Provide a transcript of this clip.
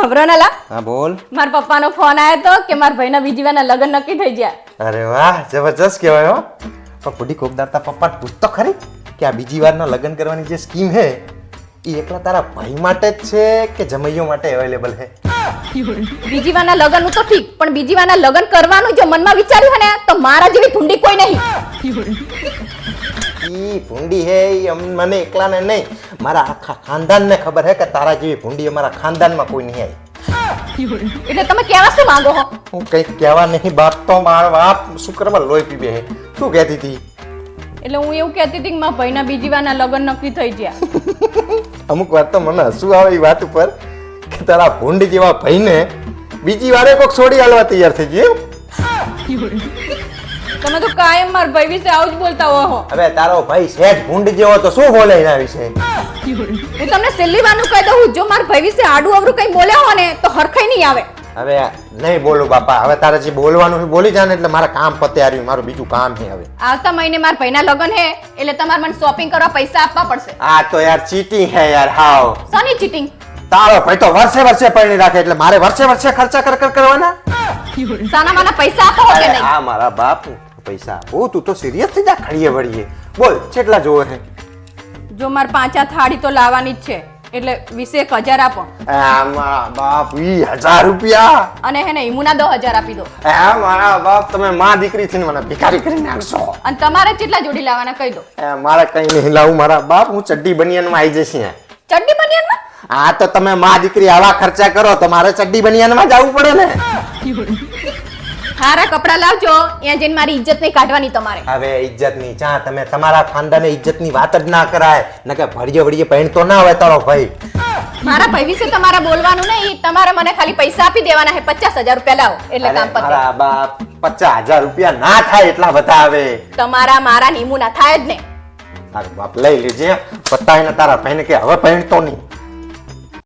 હબરોનાલા હા બોલ. માર પપ્પાનો ફોન આવ્યો તો કે માર ભાઈના બીજી વારના લગ્ન નક્કી થઈ ગયા. અરે વાહ જબરજસ્ત કહેવાય હો. પણ બુઢી કોકદારતા પપ્પા પૂછ તો ખરી કે આ બીજી વારના લગ્ન કરવાની જે સ્કીમ હે એ એકલા તારા ભાઈ માટે જ છે કે જમૈયો માટે અવેલેબલ હે? બીજી વારના લગ્નનું તો ઠીક, પણ બીજી વારના લગ્ન કરવાનું જો મનમાં વિચાર્યું હે ને તો મારા જેવી ભૂંડી કોઈ નહીં. ઈ ભૂંડી હે ઈ મને એકલાને નહીં, મારા આખા ખાનદાનને ખબર હે કે તારા જેવી ભૂંડી અમારા ખાનદાનમાં કોઈ નહીં આવી. એટલે તમે કેવા શું માંગો હો? હું કંઈક કહેવા નહીં, બાપ તો મારા બાપ શું કરવા લોહી પીવે હે. શું કહેતી હતી? એટલે હું એવું કહેતી હતી કે મારા ભાઈના બીજી વારના લગ્ન નક્કી થઈ ગયા. અમુક વાત તો મને હસવું આવે એ વાત ઉપર કે તારા ભૂંડી જેવા ભાઈને બીજી વારે કોક છોડી હાલવા તૈયાર થઈ ગયો. તમે તો કાયમ મારા ભાઈ વિશે આવું જ બોલતા હો. હવે તારો ભાઈ સહેજ ભૂંડ જેવો તો શું બોલે એના વિશે? હું તમને છેલ્લી વારનું કહી દઉં, જો મારા ભાઈ વિશે આડું અવરું કઈ બોલ્યા હો ને તો હરખાઈ નહીં આવે. હવે નહીં બોલું બાપા, હવે તારે જે બોલવાનું છે બોલી જા ને, એટલે મારા કામ પતે આવ્યું, મારું બીજું કામ છે હવે. આવતા મહિને મારા ભાઈના લગ્ન હે એટલે તમારે મને શોપિંગ કરવા પૈસા આપવા પડશે. આ તો યાર ચીટિંગ હે યાર હાવ. સોની ચીટિંગ? તારો ભાઈ તો વર્ષે વર્ષે પરણી રાખે એટલે મારે વર્ષે વર્ષે ખર્ચા કરવાના? સાના માના પૈસા આપો કે નહીં? હા મારા બાપ પૈસા. ઓ તું તો સિરિયસ થઈ જા, ખડીએ વળીએ. બોલ કેટલા જોવે છે? જો મારે 5 થાળી તો લાવવાની જ છે એટલે 20,000 આપો. મારા બાપ 20,000 રૂપિયા? અને હે ને ઈમુના 10,000 આપી દો. મારા બાપ તમે માં દીકરી થી મને ભિખારી કરી નાખશો. અને તમારે કેટલા જોડી લાવવાના કહી દો. મારે કઈ નહીં લાવું મારા બાપ, હું ચડ્ડી બનિયાન માં આવી જશે. ચડ્ડી બનિયાનમાં? હા તો તમે માં દીકરી આવા ખર્ચા કરો તો મારે ચડ્ડી બનિયાન માં જવું પડે ને. હારા કપડા લાવજો, ત્યાં જઈને મારી ઇજ્જત નહીં કાઢવાની તમારે. હવે ઇજ્જત ની ચા, તમે તમારા ખાનદાને ઇજ્જત ની વાત જ ના કરાય ને કે ભળીએ વળીએ પહેણતો ના હોય તારો ભાઈ. મારા ભાઈ વિશે તમારે બોલવાનું નહીં, તમારે મને ખાલી પૈસા આપી દેવાના છે. 50,000 રૂપિયા લાવો એટલે કામ પતે. મારા બાપ 50,000 રૂપિયા ના થાય એટલા બધા આવે. તમારા મારા નીમુ ના થાય જ ને. તારો બાપ લઈ લેજે, પતાય ને તારા ભાઈને કે હવે પહેણતો નહીં.